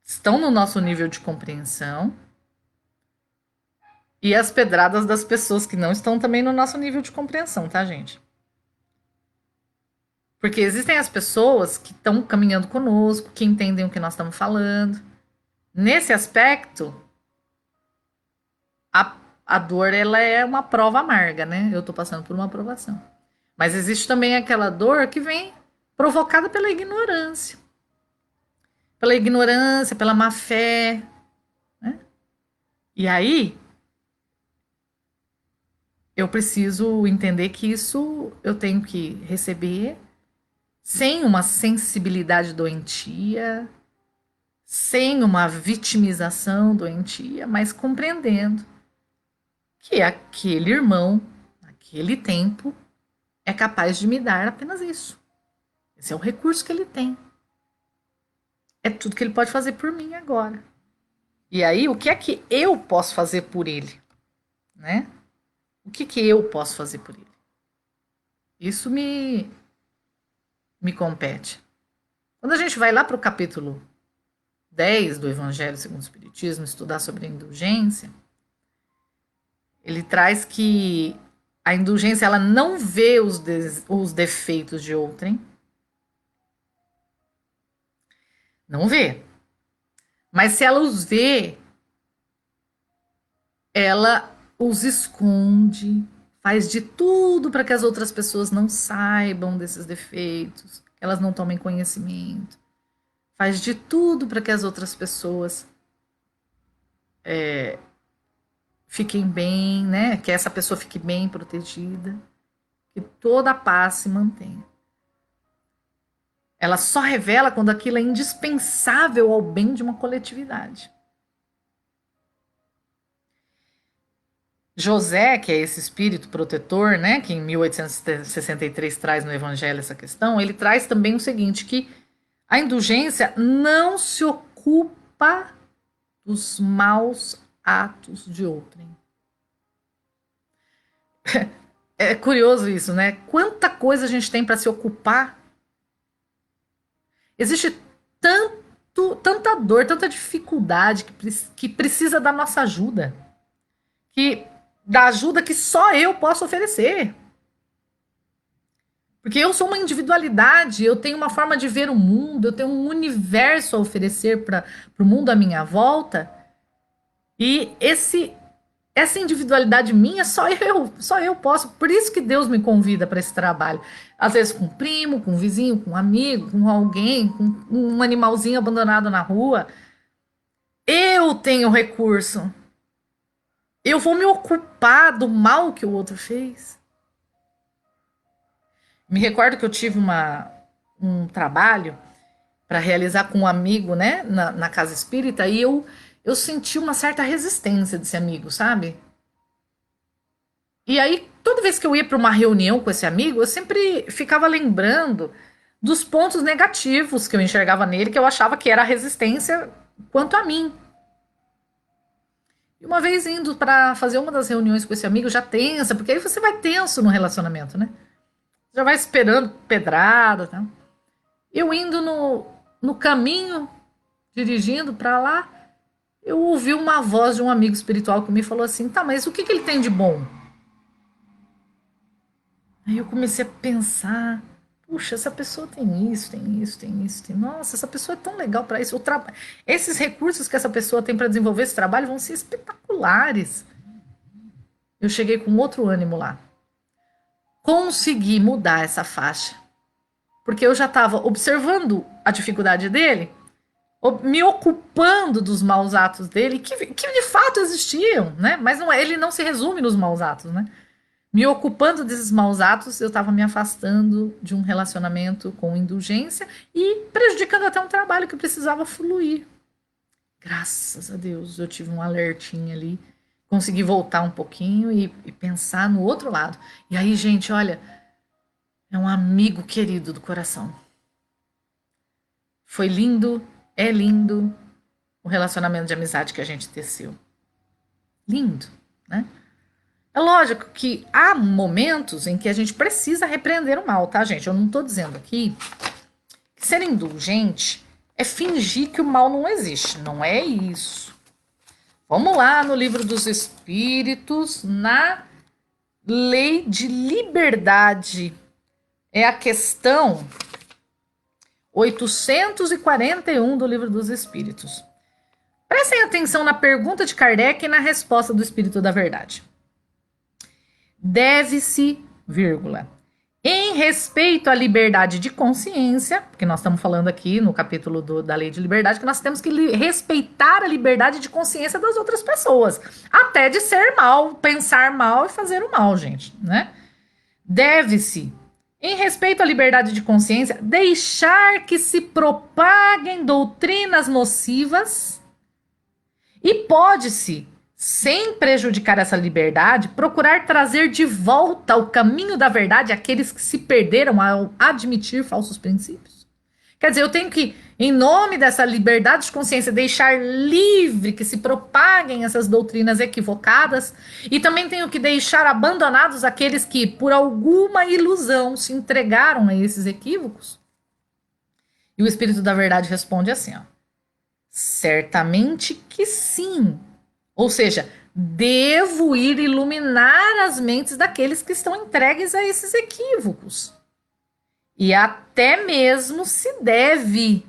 estão no nosso nível de compreensão e as pedradas das pessoas que não estão também no nosso nível de compreensão, tá, gente? Porque existem as pessoas que estão caminhando conosco, que entendem o que nós estamos falando. Nesse aspecto, a dor ela é uma prova amarga, né? Eu estou passando por uma provação. Mas existe também aquela dor que vem provocada pela ignorância. Pela ignorância, pela má fé. Né? E aí, eu preciso entender que isso eu tenho que receber sem uma sensibilidade doentia, sem uma vitimização doentia, mas compreendendo que aquele irmão, naquele tempo, é capaz de me dar apenas isso. Esse é o recurso que ele tem. É tudo que ele pode fazer por mim agora. E aí, o que é que eu posso fazer por ele? Né? O que que eu posso fazer por ele? Isso me compete. Quando a gente vai lá para o capítulo 10 do Evangelho segundo o Espiritismo, estudar sobre a indulgência, ele traz que a indulgência ela não vê os defeitos de outrem, não vê. Mas se ela os vê, ela os esconde, faz de tudo para que as outras pessoas não saibam desses defeitos, que elas não tomem conhecimento. Faz de tudo para que as outras pessoas fiquem bem, né? Que essa pessoa fique bem protegida, que toda a paz se mantenha. Ela só revela quando aquilo é indispensável ao bem de uma coletividade. José, que é esse espírito protetor, né, que em 1863 traz no Evangelho essa questão, ele traz também o seguinte, que a indulgência não se ocupa dos maus atos de outrem. É curioso isso, né? Quanta coisa a gente tem para se ocupar. Existe tanta dor, tanta dificuldade que precisa da nossa ajuda. Da ajuda que só eu posso oferecer. Porque eu sou uma individualidade, eu tenho uma forma de ver o mundo, eu tenho um universo a oferecer para o mundo à minha volta. E essa individualidade minha, só eu posso. Por isso que Deus me convida para esse trabalho. Às vezes com um primo, com um vizinho, com um amigo, com alguém, com um animalzinho abandonado na rua. Eu tenho recurso. Eu vou me ocupar do mal que o outro fez. Me recordo que eu tive um trabalho para realizar com um amigo, né, na casa espírita, e eu senti uma certa resistência desse amigo, sabe? E aí, toda vez que eu ia para uma reunião com esse amigo, eu sempre ficava lembrando dos pontos negativos que eu enxergava nele, que eu achava que era a resistência quanto a mim. E uma vez indo para fazer uma das reuniões com esse amigo, já tensa, porque aí você vai tenso no relacionamento, né? Já vai esperando pedrada, tá? Eu indo no caminho, dirigindo para lá, eu ouvi uma voz de um amigo espiritual que me falou assim: tá, mas o que ele tem de bom? Aí eu comecei a pensar: puxa, essa pessoa tem isso, tem isso, tem isso, tem. Nossa, essa pessoa é tão legal para isso. Esses recursos que essa pessoa tem para desenvolver esse trabalho vão ser espetaculares. Eu cheguei com outro ânimo lá. Consegui mudar essa faixa. Porque eu já estava observando a dificuldade dele, me ocupando dos maus atos dele, que de fato existiam, né? Mas ele não se resume nos maus atos, né? Me ocupando desses maus atos, eu estava me afastando de um relacionamento com indulgência e prejudicando até um trabalho que precisava fluir. Graças a Deus, eu tive um alertinho ali, consegui voltar um pouquinho e pensar no outro lado. E aí, gente, olha, é um amigo querido do coração. Foi lindo, é lindo o relacionamento de amizade que a gente teceu. Lindo, né? É lógico que há momentos em que a gente precisa repreender o mal, tá, gente? Eu não tô dizendo aqui que ser indulgente é fingir que o mal não existe. Não é isso. Vamos lá no Livro dos Espíritos, na Lei de Liberdade. É a questão 841 do Livro dos Espíritos. Prestem atenção na pergunta de Kardec e na resposta do Espírito da Verdade. Deve-se, vírgula, em respeito à liberdade de consciência, porque nós estamos falando aqui no capítulo da Lei de Liberdade, que nós temos que respeitar a liberdade de consciência das outras pessoas, até de ser mal, pensar mal e fazer o mal, gente, né? Deve-se, em respeito à liberdade de consciência, deixar que se propaguem doutrinas nocivas e pode-se sem prejudicar essa liberdade, procurar trazer de volta ao caminho da verdade aqueles que se perderam ao admitir falsos princípios? Quer dizer, eu tenho que, em nome dessa liberdade de consciência, deixar livre que se propaguem essas doutrinas equivocadas, e também tenho que deixar abandonados aqueles que, por alguma ilusão, se entregaram a esses equívocos? E o Espírito da Verdade responde assim, ó: certamente que sim. Ou seja, devo ir iluminar as mentes daqueles que estão entregues a esses equívocos. E até mesmo se deve,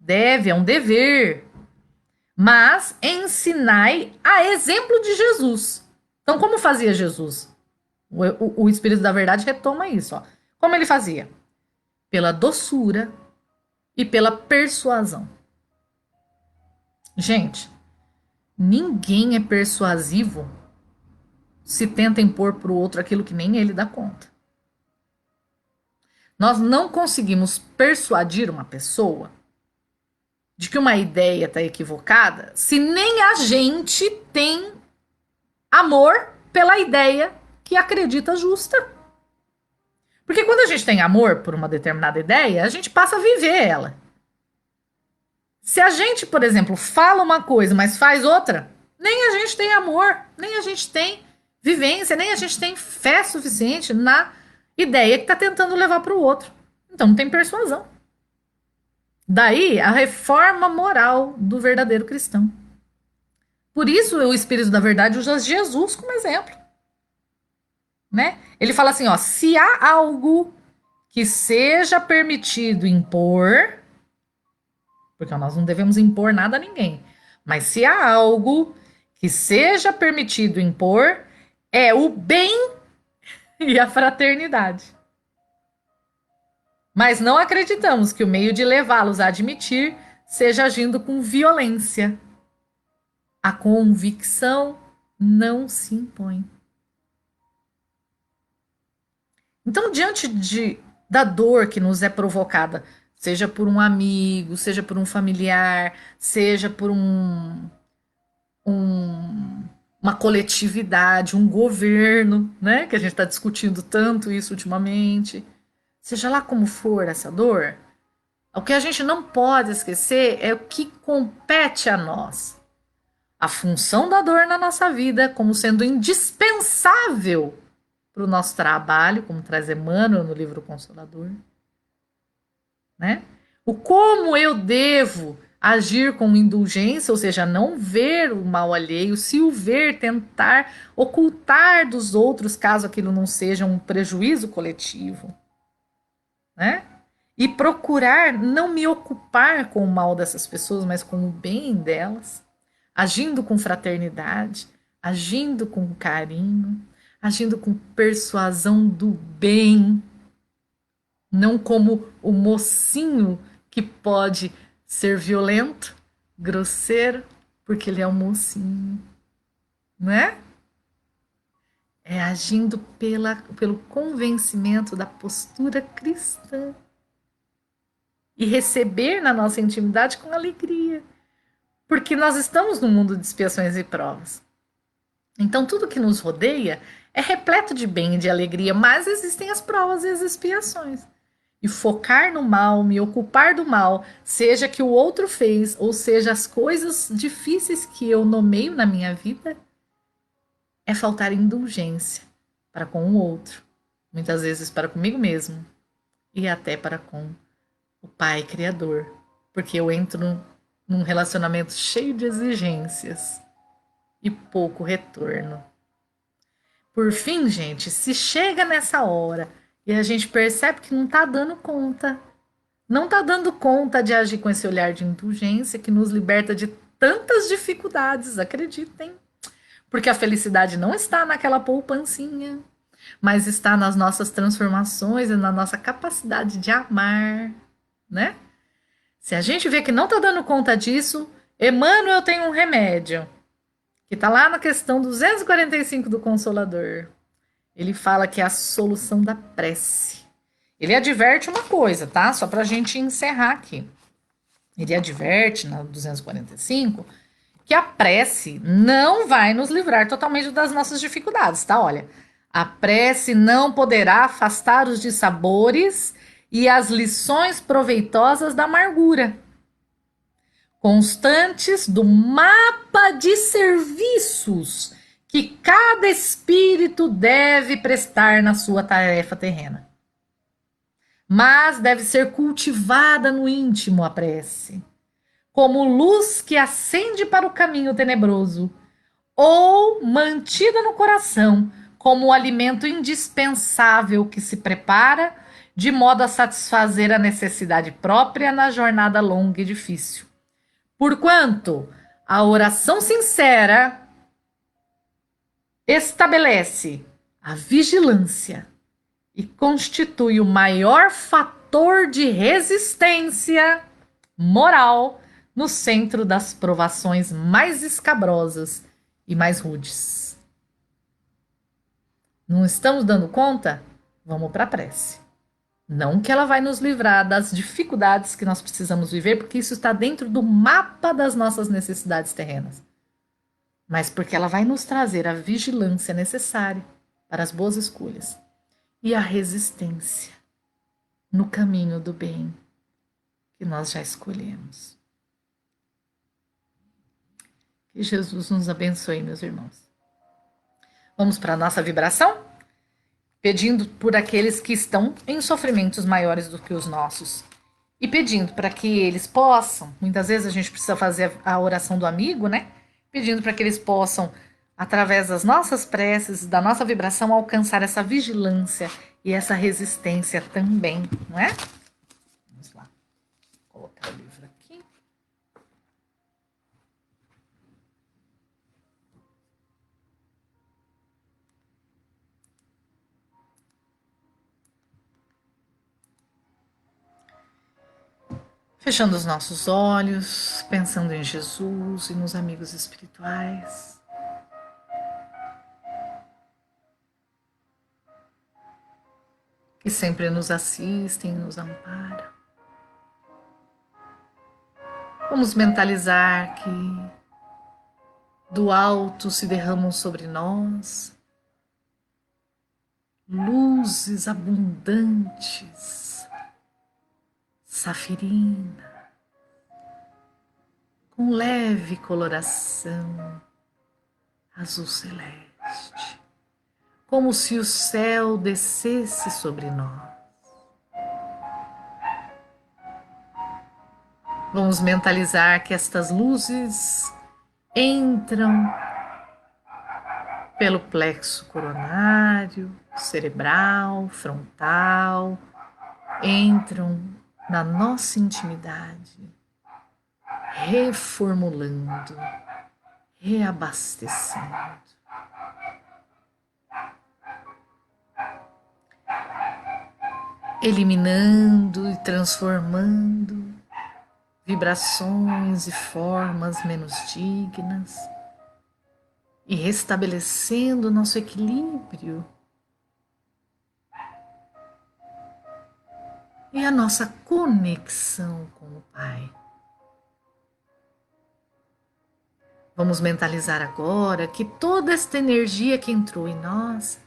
é um dever, mas ensinai a exemplo de Jesus. Então, como fazia Jesus? O Espírito da Verdade retoma isso. Ó. Como ele fazia? Pela doçura e pela persuasão. Gente, ninguém é persuasivo se tenta impor para o outro aquilo que nem ele dá conta. Nós não conseguimos persuadir uma pessoa de que uma ideia está equivocada se nem a gente tem amor pela ideia que acredita justa. Porque quando a gente tem amor por uma determinada ideia, a gente passa a viver ela. Se a gente, por exemplo, fala uma coisa, mas faz outra, nem a gente tem amor, nem a gente tem vivência, nem a gente tem fé suficiente na ideia que está tentando levar para o outro. Então não tem persuasão. Daí a reforma moral do verdadeiro cristão. Por isso o Espírito da Verdade usa Jesus como exemplo. Né? Ele fala assim, ó, se há algo que seja permitido impor, porque nós não devemos impor nada a ninguém, mas se há algo que seja permitido impor, é o bem e a fraternidade. Mas não acreditamos que o meio de levá-los a admitir seja agindo com violência. A convicção não se impõe. Então, diante da dor que nos é provocada, seja por um amigo, seja por um familiar, seja por uma coletividade, um governo, né? Que a gente está discutindo tanto isso ultimamente. Seja lá como for essa dor, o que a gente não pode esquecer é o que compete a nós. A função da dor na nossa vida como sendo indispensável para o nosso trabalho, como traz Emmanuel no livro Consolador. Né? O como eu devo agir com indulgência, ou seja, não ver o mal alheio, se o ver, tentar ocultar dos outros, caso aquilo não seja um prejuízo coletivo. Né? E procurar não me ocupar com o mal dessas pessoas, mas com o bem delas, agindo com fraternidade, agindo com carinho, agindo com persuasão do bem, não como o mocinho que pode ser violento, grosseiro, porque ele é um mocinho, né? É agindo pelo convencimento da postura cristã e receber na nossa intimidade com alegria, porque nós estamos num mundo de expiações e provas. Então tudo que nos rodeia é repleto de bem e de alegria, mas existem as provas e as expiações. E focar no mal, me ocupar do mal, seja que o outro fez, ou seja, as coisas difíceis que eu nomeio na minha vida, é faltar indulgência para com o outro, muitas vezes para comigo mesmo e até para com o Pai Criador, porque eu entro num relacionamento cheio de exigências e pouco retorno. Por fim, gente, se chega nessa hora e a gente percebe que não está dando conta, não está dando conta de agir com esse olhar de indulgência que nos liberta de tantas dificuldades, acreditem. Porque a felicidade não está naquela poupancinha, mas está nas nossas transformações e na nossa capacidade de amar, né? Se a gente vê que não está dando conta disso, Emmanuel tem um remédio, que está lá na questão 245 do Consolador. Ele fala que é a solução da prece. Ele adverte uma coisa, tá? Só para a gente encerrar aqui. Ele adverte, na 245, que a prece não vai nos livrar totalmente das nossas dificuldades, tá? Olha, a prece não poderá afastar os dissabores e as lições proveitosas da amargura, constantes do mapa de serviços que cada espírito deve prestar na sua tarefa terrena. Mas deve ser cultivada no íntimo a prece, como luz que acende para o caminho tenebroso, ou mantida no coração como o alimento indispensável que se prepara de modo a satisfazer a necessidade própria na jornada longa e difícil. Porquanto a oração sincera estabelece a vigilância e constitui o maior fator de resistência moral no centro das provações mais escabrosas e mais rudes. Não estamos dando conta? Vamos para a prece. Não que ela vai nos livrar das dificuldades que nós precisamos viver, porque isso está dentro do mapa das nossas necessidades terrenas, mas porque ela vai nos trazer a vigilância necessária para as boas escolhas e a resistência no caminho do bem que nós já escolhemos. Que Jesus nos abençoe, meus irmãos. Vamos para a nossa vibração? Pedindo por aqueles que estão em sofrimentos maiores do que os nossos. E pedindo para que eles possam, muitas vezes a gente precisa fazer a oração do amigo, né? Pedindo para que eles possam, através das nossas preces, da nossa vibração, alcançar essa vigilância e essa resistência também, não é? Vamos lá. Vou colocar o livro aqui. Fechando os nossos olhos, pensando em Jesus e nos amigos espirituais. Que sempre nos assistem e nos amparam. Vamos mentalizar que do alto se derramam sobre nós luzes abundantes, safirina, com leve coloração azul celeste, como se o céu descesse sobre nós. Vamos mentalizar que estas luzes entram pelo plexo coronário, cerebral, frontal, entram na nossa intimidade, reformulando, reabastecendo. Eliminando e transformando vibrações e formas menos dignas e restabelecendo o nosso equilíbrio e a nossa conexão com o Pai. Vamos mentalizar agora que toda esta energia que entrou em nós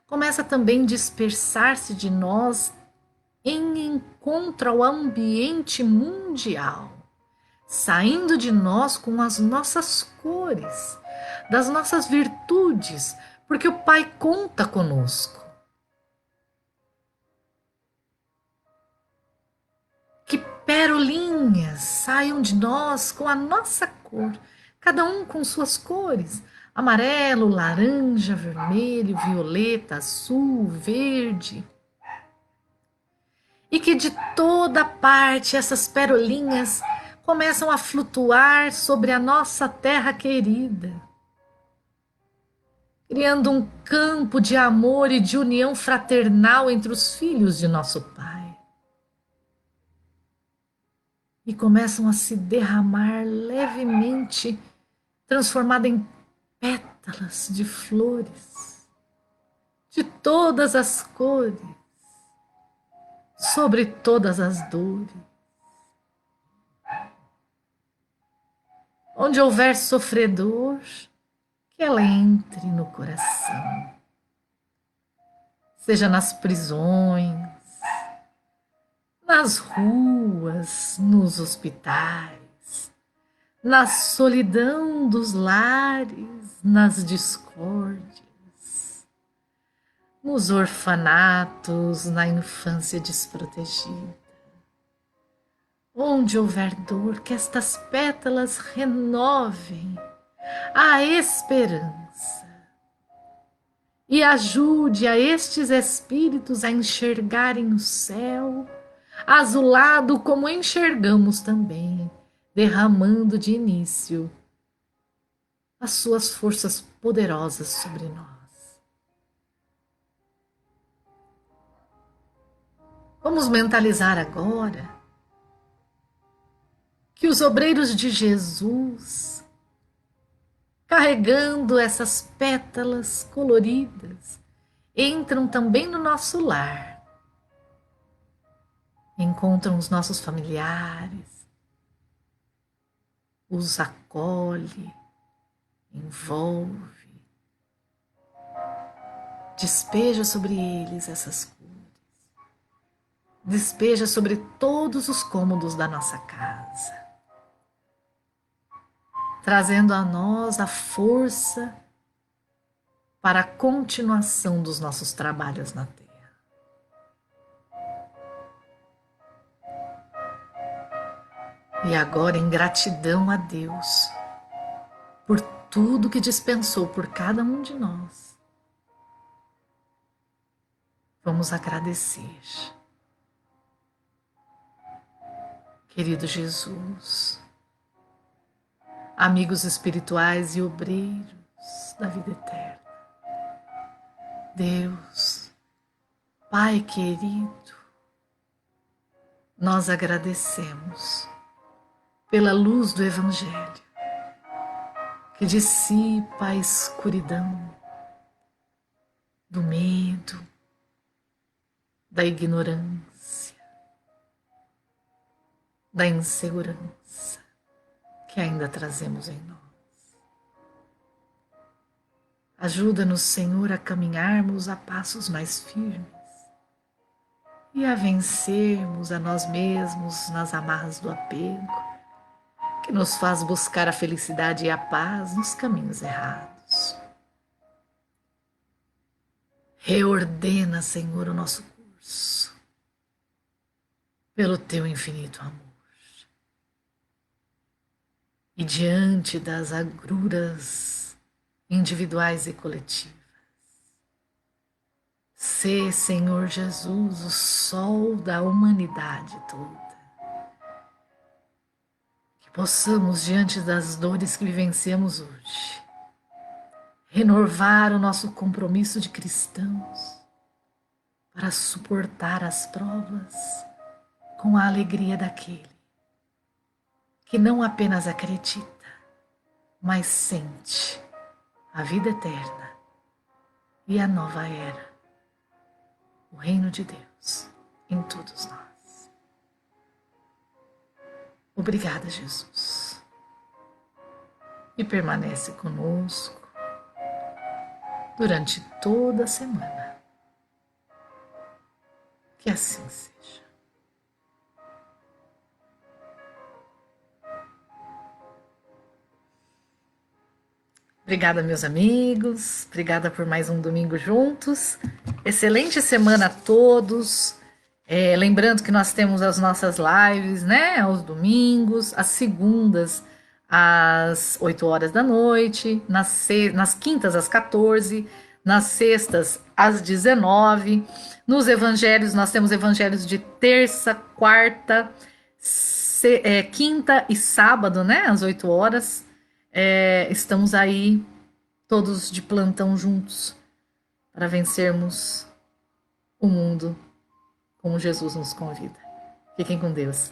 começa também a dispersar-se de nós em encontro ao ambiente mundial, saindo de nós com as nossas cores, das nossas virtudes, porque o Pai conta conosco. Que perolinhas saiam de nós com a nossa cor, cada um com suas cores, amarelo, laranja, vermelho, violeta, azul, verde. E que de toda parte essas perolinhas começam a flutuar sobre a nossa terra querida, criando um campo de amor e de união fraternal entre os filhos de nosso Pai. E começam a se derramar levemente, transformada em pétalas de flores, de todas as cores, sobre todas as dores. Onde houver sofredor, que ela entre no coração. Seja nas prisões, nas ruas, nos hospitais, na solidão dos lares, nas discórdias, nos orfanatos, na infância desprotegida. Onde houver dor, que estas pétalas renovem a esperança e ajude a estes espíritos a enxergarem o céu azulado como enxergamos também, derramando de início as suas forças poderosas sobre nós. Vamos mentalizar agora que os obreiros de Jesus, carregando essas pétalas coloridas, entram também no nosso lar, encontram os nossos familiares, os acolhe, envolve, despeja sobre eles essas cores, despeja sobre todos os cômodos da nossa casa, trazendo a nós a força para a continuação dos nossos trabalhos na Terra. E agora, em gratidão a Deus, por tudo que dispensou por cada um de nós, vamos agradecer. Querido Jesus, amigos espirituais e obreiros da vida eterna, Deus, Pai querido, nós agradecemos pela luz do Evangelho que dissipa a escuridão do medo, da ignorância, da insegurança que ainda trazemos em nós. Ajuda-nos, Senhor, a caminharmos a passos mais firmes e a vencermos a nós mesmos nas amarras do apego, que nos faz buscar a felicidade e a paz nos caminhos errados. Reordena, Senhor, o nosso curso, pelo Teu infinito amor. E diante das agruras individuais e coletivas, sê, Senhor Jesus, o sol da humanidade toda. Que possamos, diante das dores que vivenciamos hoje, renovar o nosso compromisso de cristãos para suportar as provas com a alegria daquele que não apenas acredita, mas sente a vida eterna e a nova era, o reino de Deus em todos nós. Obrigada, Jesus. E permanece conosco durante toda a semana. Que assim seja. Obrigada, meus amigos. Obrigada por mais um domingo juntos. Excelente semana a todos. Lembrando que nós temos as nossas lives, né? Aos domingos, às segundas, às 8 horas da noite, nas quintas, às 14, nas sextas, às 19. Nos evangelhos, nós temos evangelhos de terça, quarta, quinta e sábado, né? Às 8 horas. Estamos aí todos de plantão juntos para vencermos o mundo como Jesus nos convida. Fiquem com Deus.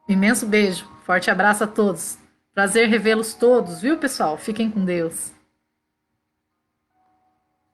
Imenso beijo, forte abraço a todos. Prazer revê-los todos, viu, pessoal? Fiquem com Deus.